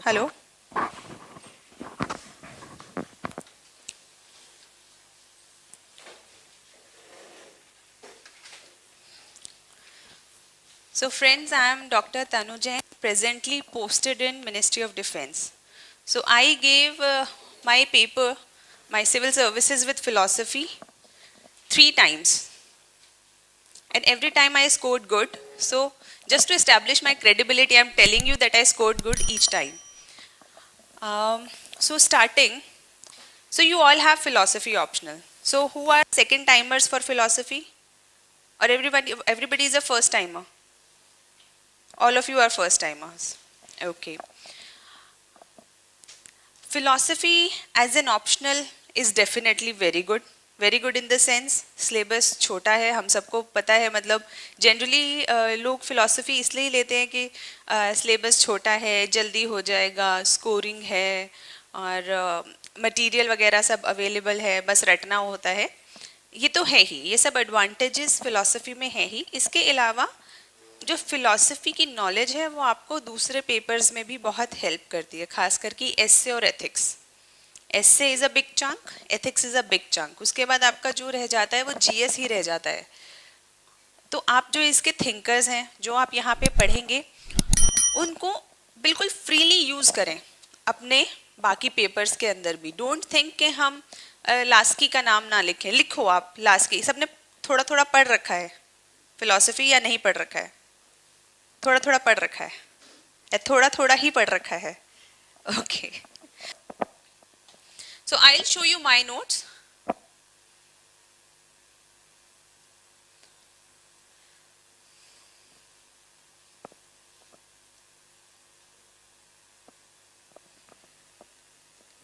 Hello. So friends, I am Dr. Tanu Jain, presently posted in Ministry of Defence. So I gave my paper, my civil services with philosophy 3 times. And every time I scored good. So just to establish my credibility, I am telling you that I scored good each time. So starting, so you all have philosophy optional. So who are second timers for philosophy? Or everybody is a first timer? All of you are first timers. Okay. Philosophy as an optional is definitely very good. Very good in the sense syllabus छोटा है, हम सबको पता है, मतलब generally लोग philosophy इसलिए लेते हैं कि सिलेबस छोटा है, जल्दी हो जाएगा, स्कोरिंग है और मटेरियल वगैरह सब अवेलेबल है, बस रटना होता है. ये तो है ही, ये सब एडवांटेजेस फिलॉसफी में है ही. इसके अलावा जो फिलॉसफी की नॉलेज है वो आपको दूसरे पेपर्स में भी बहुत हेल्प करती है, खास करके एस्से और ethics. Essay is a big chunk, ethics is a big chunk. उसके बाद आपका जो रह जाता है वो जीएस ही रह जाता है. तो आप जो इसके थिंकर्स हैं, जो आप यहाँ पे पढ़ेंगे, उनको बिल्कुल फ्रीली यूज करें अपने बाकी पेपर्स के अंदर भी. डोंट थिंक कि हम लास्की का नाम ना लिखें. लिखो आप लास्की. सबने थोड़ा थोड़ा पढ़ रखा है फिलॉसफी या नहीं पढ़ रखा है? थोड़ा थोड़ा पढ़ रखा है या थोड़ा थोड़ा ही पढ़ रखा है? Okay. So I'll show you my notes.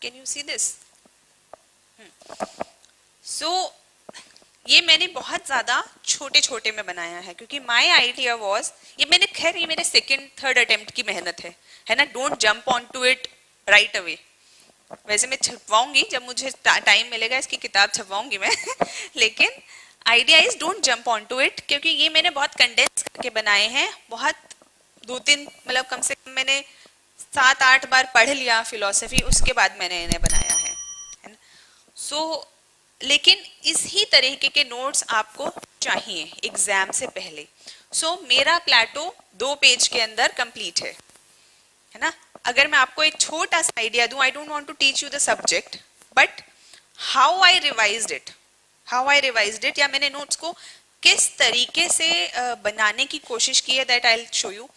Can you see this? So ये मैंने बहुत ज़्यादा छोटे छोटे में बनाया है क्योंकि माई आइडिया वॉज, ये मैंने खैर ये मेरे सेकेंड थर्ड अटेम्प्ट की मेहनत है ना. Don't jump on to it right away. वैसे मैं छपवाऊंगी जब मुझे टाइम मिलेगा, इसकी किताब छपवाऊंगी मैं लेकिन idea is don't jump on to it, क्योंकि ये मैंने बहुत कंडेंस करके बनाए हैं. बहुत 2-3 मतलब कम से कम मैंने 7-8 बार पढ़ लिया फिलॉसफी, उसके बाद मैंने इन्हें बनाया है ना. सो लेकिन इसी तरीके के नोट्स आपको चाहिए एग्जाम से पहले. सो मेरा प्लेटो 2 पेज के अंदर कंप्लीट है ना. अगर मैं आपको एक छोटा सा आइडिया दूं, I don't want to teach you the subject, but how I revised it या मैंने नोट्स को किस तरीके से बनाने की कोशिश की है, that I will show you.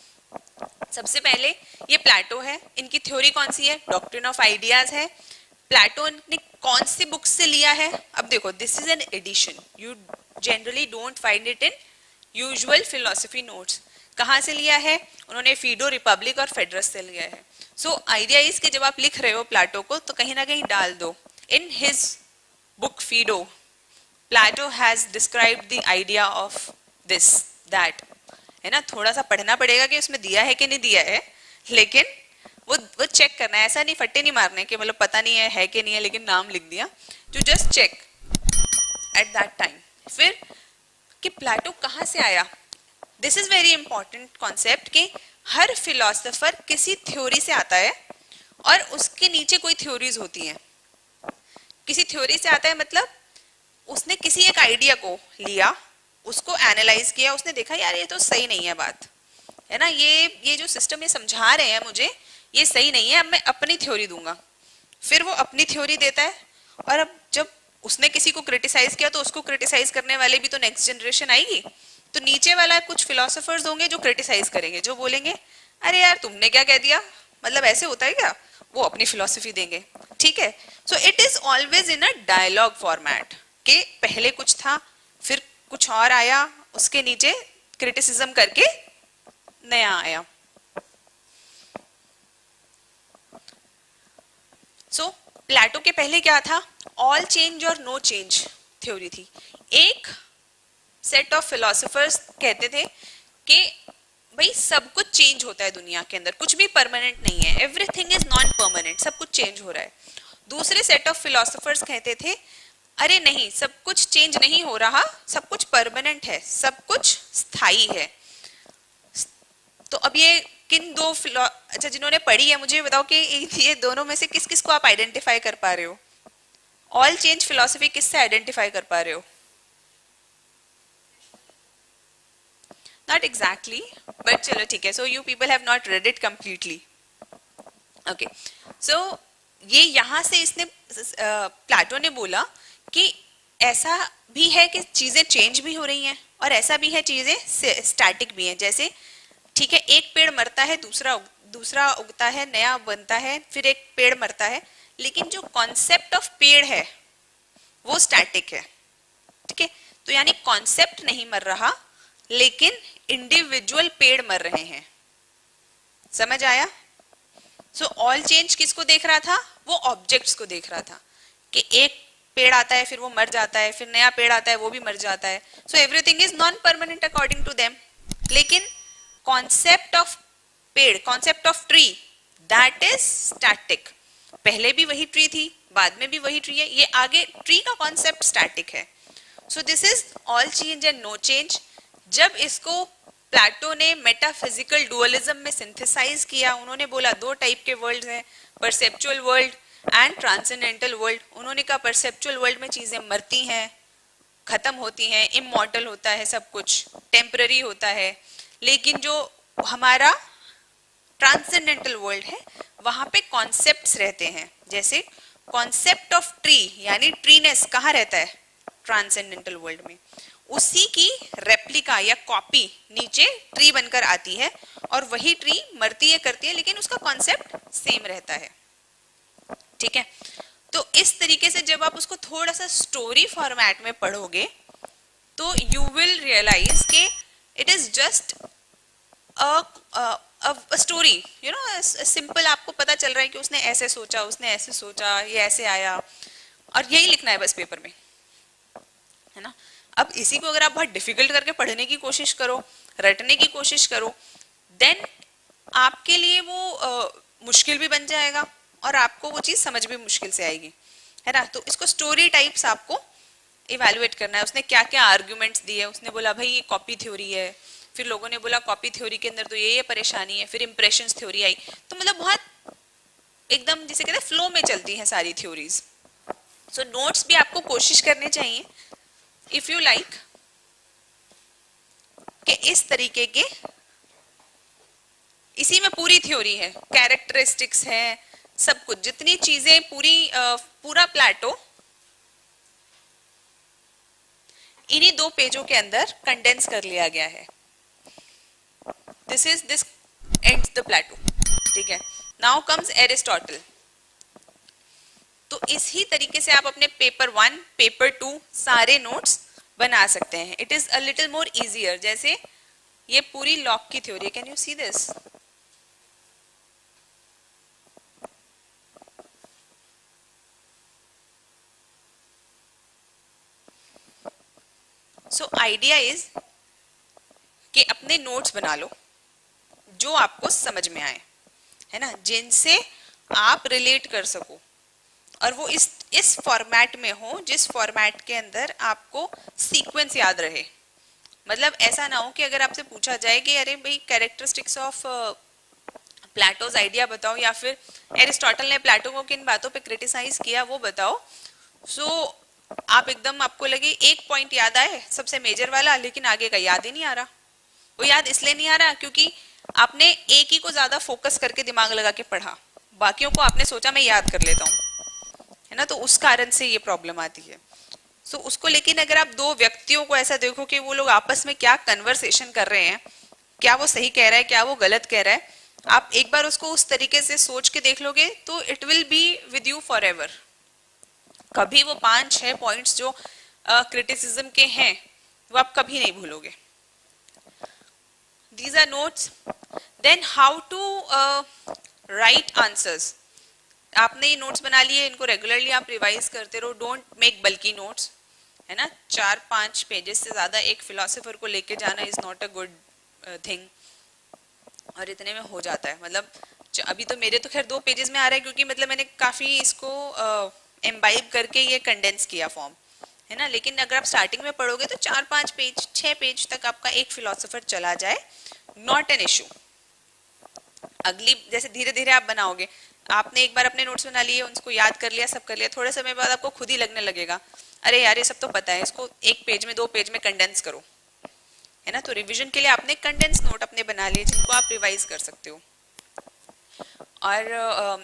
सबसे पहले ये प्लेटो है. इनकी थ्योरी कौन सी है? डॉक्ट्रिन ऑफ आइडियाज है. प्लेटो ने कौन सी बुक से लिया है? अब देखो, this is an addition, you generally don't find it in usual philosophy notes. कहाँ से लिया है? उन्होंने फीडो, रिपब्लिक और फेडरस से लिया है. सो आइडिया इज कि जब आप लिख रहे हो प्लेटो को तो कहीं ना कहीं डाल दो. In his book Phaedo, Plato has described the idea of this that, है ना. थोड़ा सा पढ़ना पड़ेगा कि उसमें दिया है कि नहीं दिया है, लेकिन वो चेक करना है. ऐसा नहीं फट्टे नहीं मारने कि मतलब पता नहीं है कि नहीं है, लेकिन नाम लिख दिया. To just check at that time. फिर कि प्लेटो कहाँ से आया. This is very important concept कि हर फिलोसोफर किसी थ्योरी से आता है और उसके नीचे कोई थ्योरीज होती हैं. किसी थ्योरी से आता है मतलब उसने किसी एक आइडिया को लिया, उसको एनालाइज किया, उसने देखा यार ये तो सही नहीं है बात, है ना. ये जो सिस्टम ये समझा रहे हैं मुझे, ये सही नहीं है, अब मैं अपनी थ्योरी दूंगा. फिर वो अपनी थ्योरी देता है. और अब जब उसने किसी को क्रिटिसाइज किया तो उसको क्रिटिसाइज करने वाले भी तो नेक्स्ट जनरेशन आएगी. तो नीचे वाला कुछ फिलोसोफर्स होंगे जो क्रिटिसाइज करेंगे, जो बोलेंगे अरे यार तुमने क्या कह दिया, मतलब ऐसे होता है क्या. वो अपनी फिलोसफी देंगे. ठीक है. So it is always in a dialogue format के पहले कुछ था, फिर कुछ और आया, उसके नीचे क्रिटिसिज्म करके नया आया. सो प्लेटो के पहले क्या था? ऑल चेंज और नो चेंज थ्योरी थी. एक सेट ऑफ फिलोसोफर्स कहते थे कि भाई सब कुछ चेंज होता है दुनिया के अंदर, कुछ भी परमानेंट नहीं है, एवरीथिंग इज नॉन परमानेंट, सब कुछ चेंज हो रहा है. दूसरे सेट ऑफ फिलोसोफर्स कहते थे अरे नहीं, सब कुछ चेंज नहीं हो रहा, सब कुछ परमानेंट है, सब कुछ स्थायी है. तो अब ये किन दो अच्छा, जिन्होंने पढ़ी है मुझे बताओ कि ये दोनों में से किस किस को आप आइडेंटिफाई कर पा रहे हो? ऑल चेंज फिलोसफी किससे आइडेंटिफाई कर पा रहे हो? नॉट एग्जैक्टली, बट चलो ठीक है. So you people have not read it completely. Okay, so ये यहाँ से इसने प्लेटो ने बोला कि ऐसा भी है कि चीजें चेंज भी हो रही हैं और ऐसा भी है चीजें स्टैटिक भी हैं. जैसे ठीक है, एक पेड़ मरता है, दूसरा उगता है, नया बनता है, फिर एक पेड़ मरता है, लेकिन जो कॉन्सेप्ट ऑफ पेड़ है वो स्टैटिक है. ठीक है, तो यानी कॉन्सेप्ट नहीं मर रहा, लेकिन इंडिविजुअल पेड़ मर रहे हैं. समझ आया? सो ऑल चेंज किसको देख रहा था? वो ऑब्जेक्ट्स को देख रहा था कि एक पेड़ आता है, फिर वो मर जाता है, फिर नया पेड़ आता है, वो भी मर जाता है. So everything is non permanent according to them. लेकिन कॉन्सेप्ट ऑफ पेड़, concept of tree, that is static. पहले भी वही ट्री थी, बाद में भी वही ट्री है, ये आगे ट्री का कॉन्सेप्ट स्टैटिक है. So this is all change and no change. जब इसको प्लेटो ने मेटाफिजिकल डुअलिज्म में सिंथेसाइज किया, उन्होंने बोला दो टाइप के वर्ल्ड हैं, perceptual world and transcendental world. उन्होंने कहा परसेप्चुअल वर्ल्ड में चीजें मरती हैं, खत्म होती हैं, इमॉर्टल होता है, सब कुछ टेम्पररी होता है. लेकिन जो हमारा ट्रांसेंडेंटल वर्ल्ड है वहां पे कॉन्सेप्ट्स रहते हैं. जैसे कॉन्सेप्ट ऑफ ट्री, यानी ट्रीनेस कहाँ रहता है? ट्रांसेंडेंटल वर्ल्ड में. उसी की रेप्लिका या कॉपी नीचे ट्री बनकर आती है और वही ट्री मरती है, करती है, लेकिन उसका कॉन्सेप्ट सेम रहता है. ठीक है, तो इस तरीके से जब आप उसको थोड़ा सा स्टोरी फॉर्मेट में पढ़ोगे तो यू विल रियलाइज के it is just a story, you know, simple. आपको पता चल रहा है कि उसने ऐसे सोचा, उसने ऐसे सोचा, ये ऐसे आया, और यही लिखना है बस पेपर में, है ना. अब इसी को अगर आप बहुत डिफिकल्ट करके पढ़ने की कोशिश करो, रटने की कोशिश करो, देन आपके लिए वो मुश्किल भी बन जाएगा और आपको वो चीज समझ भी मुश्किल से आएगी, है ना. तो इसको स्टोरी टाइप्स आपको इवेलुएट करना है. उसने क्या क्या आर्ग्यूमेंट्स दिए? उसने बोला भाई ये कॉपी थ्योरी है, फिर लोगों ने बोला कॉपी थ्योरी के अंदर तो ये परेशानी है, फिर इम्प्रेशंस थ्योरी आई. तो मतलब बहुत एकदम जिसे कहते हैं फ्लो में चलती हैं सारी थ्योरीज. सो नोट्स भी आपको कोशिश करने चाहिए इफ यू लाइक कि इस तरीके के, इसी में पूरी थ्योरी है, कैरेक्टरिस्टिक्स है, सब कुछ, जितनी चीजें पूरा प्लेटो इन्हीं 2 पेजों के अंदर कंडेंस कर लिया गया है. दिस एंड्स द प्लेटो. ठीक है, नाउ कम्स एरिस्टोटल. तो इसी तरीके से आप अपने पेपर 1, पेपर 2 सारे नोट्स बना सकते हैं. It is a little more easier. जैसे ये पूरी लॉक की theory, can you see this? So idea is कि अपने नोट्स बना लो जो आपको समझ में आए, है ना, जिनसे आप रिलेट कर सको, और वो इस फॉर्मेट में हो जिस फॉर्मेट के अंदर आपको सीक्वेंस याद रहे. मतलब ऐसा ना हो कि अगर आपसे पूछा जाए कि अरे भाई कैरेक्टरिस्टिक्स ऑफ प्लेटोज आइडिया बताओ, या फिर एरिस्टोटल ने प्लेटो को किन बातों पे क्रिटिसाइज किया वो बताओ. सो आप एकदम, आपको लगे एक पॉइंट याद आए सबसे मेजर वाला, लेकिन आगे का याद ही नहीं आ रहा. वो याद इसलिए नहीं आ रहा क्योंकि आपने एक ही को ज्यादा फोकस करके दिमाग लगा के पढ़ा, बाकियों को आपने सोचा मैं याद कर लेता हूँ, है ना. तो उस कारण से ये प्रॉब्लम आती है. सो उसको, लेकिन अगर आप 2 व्यक्तियों को ऐसा देखो कि वो लोग आपस में क्या कन्वर्सेशन कर रहे हैं, क्या वो सही कह रहा है, क्या वो गलत कह रहा है, आप एक बार उसको उस तरीके से सोच के देख लोगे तो it will be with you for ever. कभी वो 5-6 पॉइंट्स जो क्रिटिसिज्म के हैं वो आप कभी नहीं भूलोगे. These are notes. Then how to write answers. आपने ये नोट्स बना लिए, इनको रेगुलरली आप रिवाइज करते रहो. डोंट मेक बल्कि नोट्स, है ना. 4-5 पेजेस से ज्यादा एक फिलोसोफर को लेके जाना is not a good thing. और इतने में हो जाता है. मतलब अभी तो मेरे तो खैर 2 पेजेस में आ रहा है क्योंकि मतलब मैंने काफी इसको एम्बाइब करके ये कंडेंस किया फॉर्म, है ना. लेकिन अगर आप स्टार्टिंग में पढ़ोगे तो 4-5 पेज, 6 पेज तक आपका एक फिलोसोफर चला जाए, नॉट एन इशू. अगली जैसे धीरे धीरे आप बनाओगे, आपने एक बार अपने नोट्स बना लिए, उनको याद कर लिया, सब कर लिया, थोड़े समय बाद आपको खुद ही लगने लगेगा अरे यार ये सब तो पता है, इसको एक पेज में 2 पेज में कंडेंस करो, है ना। तो रिवीजन के लिए आपने कंडेंस नोट अपने बना लिए जिनको आप रिवाइज कर सकते हो। और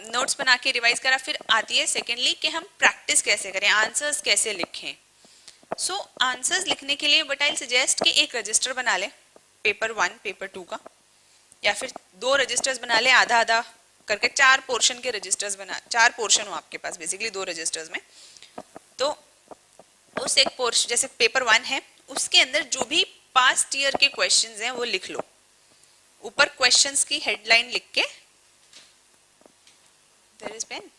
नोट्स बना के रिवाइज करा, फिर आती है सेकेंडली कि हम प्रैक्टिस कैसे करें, आंसर्स कैसे लिखें। सो आंसर्स लिखने के लिए बट आई सजेस्ट कि एक रजिस्टर बना ले, पेपर 1 पेपर 2 का, या फिर 2 रजिस्टर्स बना ले, आधा आधा करके 4 पोर्शन के रजिस्टर्स बना, 4 पोर्शन हो आपके पास बेसिकली 2 रजिस्टर्स में। तो उस एक पोर्शन जैसे पेपर 1 है, उसके अंदर जो भी पास्ट ईयर के क्वेश्चंस हैं वो लिख लो, ऊपर क्वेश्चंस की हेडलाइन लिख के, देयर इज पेन,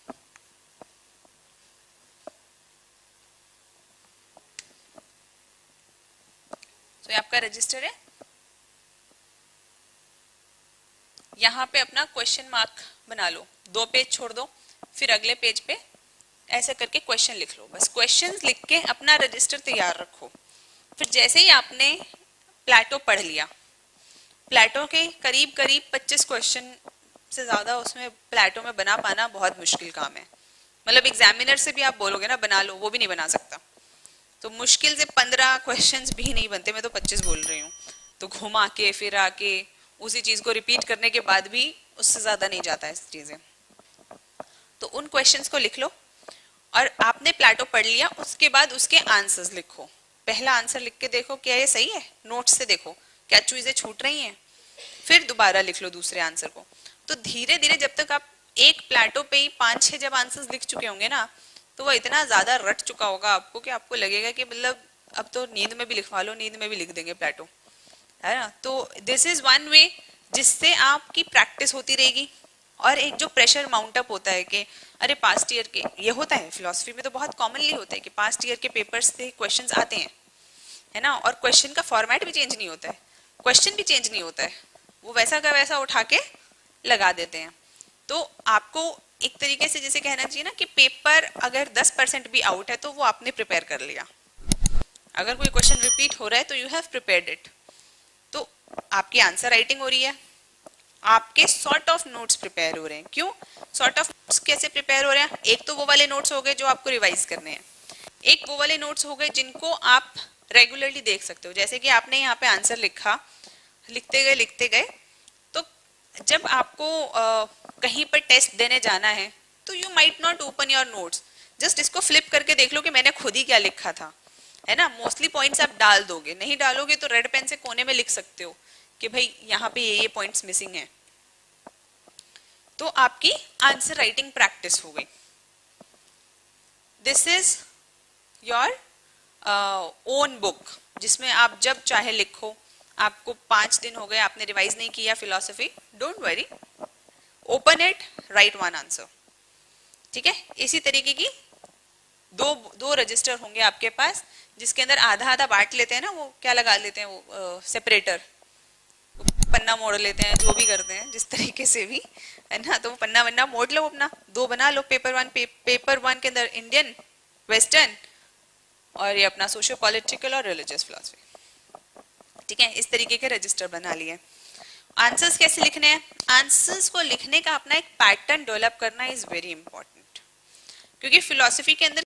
तो ये आपका रजिस्टर है, यहाँ पे अपना क्वेश्चन मार्क बना लो, 2 पेज छोड़ दो, फिर अगले पेज पे ऐसे करके क्वेश्चन लिख लो, बस क्वेश्चंस लिख के अपना रजिस्टर तैयार रखो। फिर जैसे ही आपने प्लेटो पढ़ लिया, प्लेटो के करीब करीब 25 क्वेश्चन से ज्यादा उसमें प्लेटो में बना पाना बहुत मुश्किल काम है, मतलब एग्जामिनर से भी आप बोलोगे ना बना लो, वो भी नहीं बना सकता। तो मुश्किल से 15 क्वेश्चंस भी नहीं बनते, मैं तो 25 बोल रही हूँ। तो घुमा के फिर आके उसी चीज को रिपीट करने के बाद भी उससे ज्यादा नहीं जाता है चीजें। तो उन क्वेश्चंस को लिख लो, और आपने प्लेटो पढ़ लिया, उसके बाद उसके आंसर्स लिखो। पहला आंसर लिख के देखो क्या ये सही है, नोट्स से देखो क्या चीजें छूट रही हैं, फिर दोबारा लिख लो दूसरे आंसर को। तो धीरे धीरे जब तक आप एक प्लेटो पे ही 5-6 जब आंसर्स लिख चुके होंगे ना, तो वो इतना ज्यादा रट चुका होगा आपको कि आपको लगेगा कि मतलब अब तो नींद में भी लिखवा लो, नींद में भी लिख देंगे प्लेटो, है ना। तो दिस इज वन वे जिससे आपकी प्रैक्टिस होती रहेगी। और एक जो प्रेशर माउंट अप होता है कि अरे पास्ट ईयर के, ये होता है फिलोसफी में तो बहुत कॉमनली होता है कि पास्ट ईयर के पेपर्स से क्वेश्चंस आते हैं, है ना, और क्वेश्चन का फॉर्मेट भी चेंज नहीं होता है, क्वेश्चन भी चेंज नहीं होता है, वो वैसा का वैसा उठा के लगा देते हैं। तो आपको एक तरीके से जैसे कहना चाहिए ना कि पेपर अगर 10% भी आउट है तो वो आपने प्रिपेयर कर लिया, अगर कोई क्वेश्चन रिपीट हो रहा है तो यू हैव प्रिपेयर्ड इट। तो आपकी आंसर राइटिंग हो रही है, आपके सॉर्ट ऑफ नोट्स प्रिपेयर हो रहे हैं। क्यों सॉर्ट ऑफ नोट्स कैसे प्रिपेयर हो रहे हैं, एक तो वो वाले नोट्स हो गए जो आपको रिवाइज करने हैं, एक वो वाले नोट्स हो गए जिनको आप रेगुलरली देख सकते हो। जैसे कि आपने यहाँ पे आंसर लिखा, लिखते गए, तो जब आपको कहीं पर टेस्ट देने जाना है तो you might not open your notes, just इसको फ्लिप करके देख लो कि मैंने खुद ही क्या लिखा था, है ना। मोस्टली पॉइंट्स आप डाल दोगे, नहीं डालोगे तो रेड पेन से कोने में लिख सकते हो कि भाई यहाँ पे ये पॉइंट्स मिसिंग है। तो आपकी आंसर राइटिंग प्रैक्टिस हो गई। This is your own book जिसमें आप जब चाहे लिखो। आपको 5 दिन हो गए आपने रिवाइज नहीं किया philosophy, don't worry, open it, right one answer, ठीक है। इसी तरीके की दो रजिस्टर होंगे आपके पास जिसके अंदर आधा आधा बांट लेते हैं ना, वो क्या लगा लेते हैं वो सेपरेटर, पन्ना मोड़ लेते हैं, जो भी करते हैं जिस तरीके से भी, है ना। तो पन्ना वन्ना मोड़ लो, अपना 2 बना लो, पेपर 1 के अंदर इंडियन, वेस्टर्न, और ये अपना सोशियो पॉलिटिकल और रिलीजियस फिलॉसफी, ठीक है। इस तरीके के रजिस्टर बना लिए। आंसर्स कैसे लिखने हैं, आंसर्स को लिखने का अपना एक पैटर्न डेवलप करना इज वेरी इंपॉर्टेंट, क्योंकि फिलॉसफी के अंदर